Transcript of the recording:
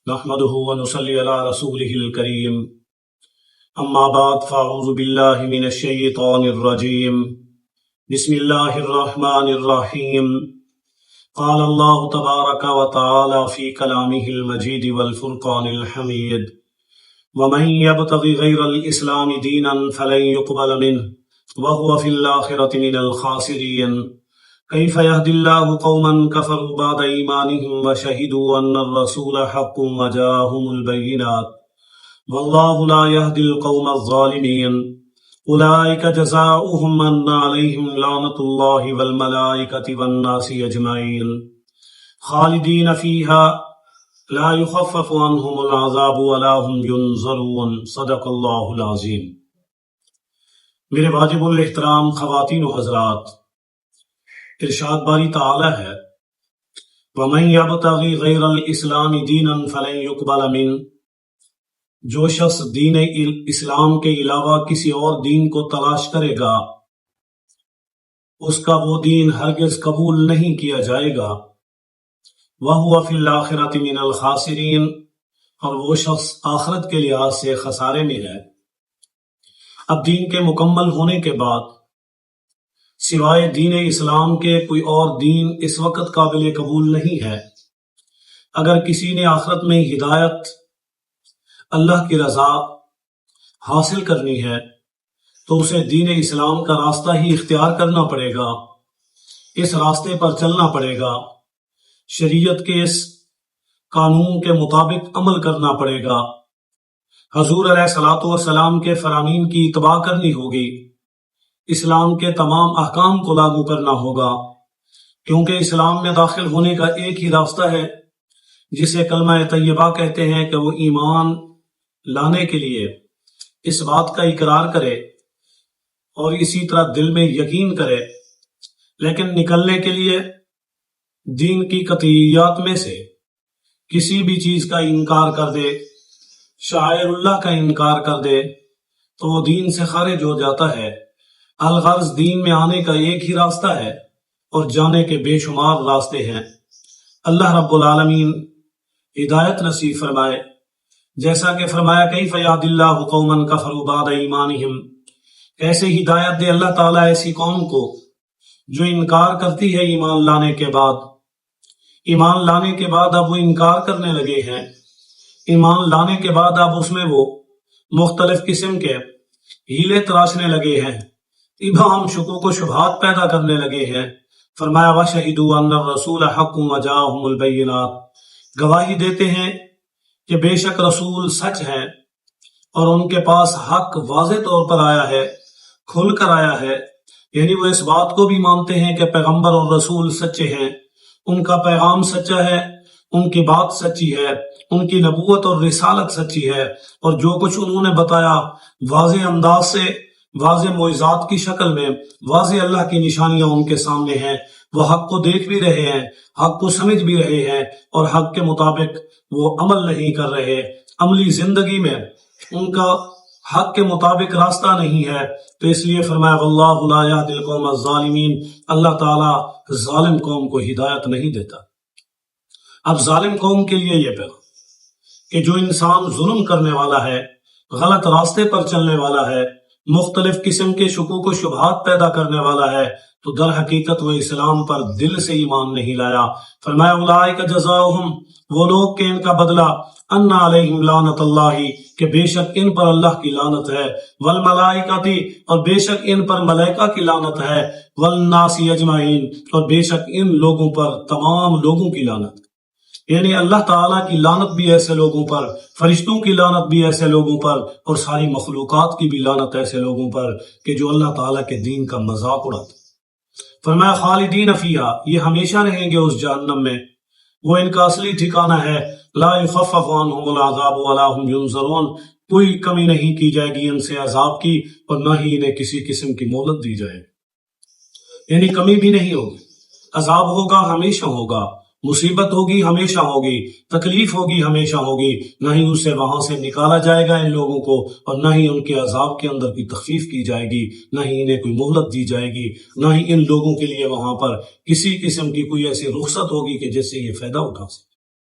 نحمده ونصلي على رسوله الكريم اما بعد فاعوذ بالله من الشيطان الرجيم بسم الله الرحمن الرحيم قال الله تبارك وتعالى في كلامه المجيد والفرقان الحميد ومن يبتغي غير الإسلام دينا فلن يقبل منه وهو في الآخرة من الخاسرين كيف يهدي الله قوما كفروا بعد إيمانهم وشهدوا أن الرسول حق وجاءهم البينات والله لا يهدي القوم الظالمين أولئك جزاؤهم أن عليهم لعنة الله والملائكة والناس أجمعين خالدين فيها لا يخفف عنهم العذاب ولا هم ينظرون صدق اللہ العظیم۔ میرے واجب الاحترام خواتین و حضرات، ارشاد باری تعالی ہے وَمَن يَبْتَغِي غَيْرَ الْإِسْلَامِ دِينًا فَلَن يُقْبَلَ مِنْهُ، جو شخص دین اسلام کے علاوہ کسی اور دین کو تلاش کرے گا اس کا وہ دین ہرگز قبول نہیں کیا جائے گا۔ وَهُوَ فِي الْآخِرَةِ مِنَ الْخَاسِرِينَ، اور وہ شخص آخرت کے لحاظ سے خسارے میں ہے۔ اب دین کے مکمل ہونے کے بعد سوائے دین اسلام کے کوئی اور دین اس وقت قابل قبول نہیں ہے۔ اگر کسی نے آخرت میں ہدایت، اللہ کی رضا حاصل کرنی ہے تو اسے دین اسلام کا راستہ ہی اختیار کرنا پڑے گا، اس راستے پر چلنا پڑے گا، شریعت کے اس قانون کے مطابق عمل کرنا پڑے گا، حضور علیہ الصلوۃ والسلام کے فرامین کی اتباع کرنی ہوگی، اسلام کے تمام احکام کو لاگو کرنا ہوگا، کیونکہ اسلام میں داخل ہونے کا ایک ہی راستہ ہے جسے کلمہ طیبہ کہتے ہیں کہ وہ ایمان لانے کے لیے اس بات کا اقرار کرے اور اسی طرح دل میں یقین کرے، لیکن نکلنے کے لیے دین کی قطعیات میں سے کسی بھی چیز کا انکار کر دے، شعائر اللہ کا انکار کر دے تو وہ دین سے خارج ہو جاتا ہے۔ الغرض دین میں آنے کا ایک ہی راستہ ہے اور جانے کے بے شمار راستے ہیں۔ اللہ رب العالمین ہدایت نصیب فرمائے، جیسا کہ فرمایا کیف یہدی اللہ قوما کفروا بعد ایمانہم، کیسے ہدایت دے اللہ تعالیٰ ایسی قوم کو جو انکار کرتی ہے ایمان لانے کے بعد۔ ایمان لانے کے بعد اب وہ انکار کرنے لگے ہیں، ایمان لانے کے بعد اب اس میں وہ مختلف قسم کے ہیلے تراشنے لگے ہیں، ابہام، شکوک و شبہات پیدا کرنے لگے ہیں۔ فرمایا وَشَهِدُوا أَنَّ الرَّسُولَ حَقٌّ وَجَاءَهُمُ الْبَيِّنَاتُ، گواہی دیتے ہیں کہ بے شک رسول سچ ہے اور ان کے پاس حق واضح طور پر آیا ہے، کھل کر آیا ہے، یعنی وہ اس بات کو بھی مانتے ہیں کہ پیغمبر اور رسول سچے ہیں، ان کا پیغام سچا ہے، ان کی بات سچی ہے، ان کی نبوت اور رسالت سچی ہے، اور جو کچھ انہوں نے بتایا واضح انداز سے، واضح معجزات کی شکل میں، واضح اللہ کی نشانیاں ان کے سامنے ہیں، وہ حق کو دیکھ بھی رہے ہیں، حق کو سمجھ بھی رہے ہیں، اور حق کے مطابق وہ عمل نہیں کر رہے، عملی زندگی میں ان کا حق کے مطابق راستہ نہیں ہے، تو اس لیے فرمایا واللہ لا یہدی القوم الظالمین، اللہ تعالیٰ ظالم قوم کو ہدایت نہیں دیتا۔ اب ظالم قوم کے لیے یہ پیغام کہ جو انسان ظلم کرنے والا ہے، غلط راستے پر چلنے والا ہے، مختلف قسم کے شکوک و شبہات پیدا کرنے والا ہے، تو در حقیقت وہ اسلام پر دل سے ایمان نہیں لایا۔ فرمایا اولئک جزاؤہم، وہ لوگ کہ ان کا بدلہ ان علیہم لعنت اللہ، کہ بے شک ان پر اللہ کی لعنت ہے، والملائکۃ، اور بے شک ان پر ملائکہ کی لعنت ہے، والناس اجمعین، اور بے شک ان لوگوں پر تمام لوگوں کی لعنت، یعنی اللہ تعالیٰ کی لعنت بھی ایسے لوگوں پر، فرشتوں کی لعنت بھی ایسے لوگوں پر، اور ساری مخلوقات کی بھی لعنت ایسے لوگوں پر کہ جو اللہ تعالیٰ کے دین کا مذاق اڑاتے۔ فرمایا خالدین فیہا، یہ ہمیشہ رہیں گے اس جہنم میں، وہ ان کا اصلی ٹھکانہ ہے۔ لا یخفف عنہم العذاب ولا هم ینظرون، کوئی کمی نہیں کی جائے گی ان سے عذاب کی، اور نہ ہی انہیں کسی قسم کی مہلت دی جائے، یعنی کمی بھی نہیں ہوگی۔ عذاب ہوگا، ہمیشہ ہوگا، مصیبت ہوگی، ہمیشہ ہوگی، تکلیف ہوگی، ہمیشہ ہوگی، نہ ہی اسے وہاں سے نکالا جائے گا ان لوگوں کو، اور نہ ہی ان کے عذاب کے اندر کوئی تخفیف کی جائے گی، نہ ہی انہیں کوئی مہلت دی جائے گی، نہ ہی ان لوگوں کے لیے وہاں پر کسی قسم کی کوئی ایسی رخصت ہوگی کہ جس سے یہ فائدہ اٹھا سکے۔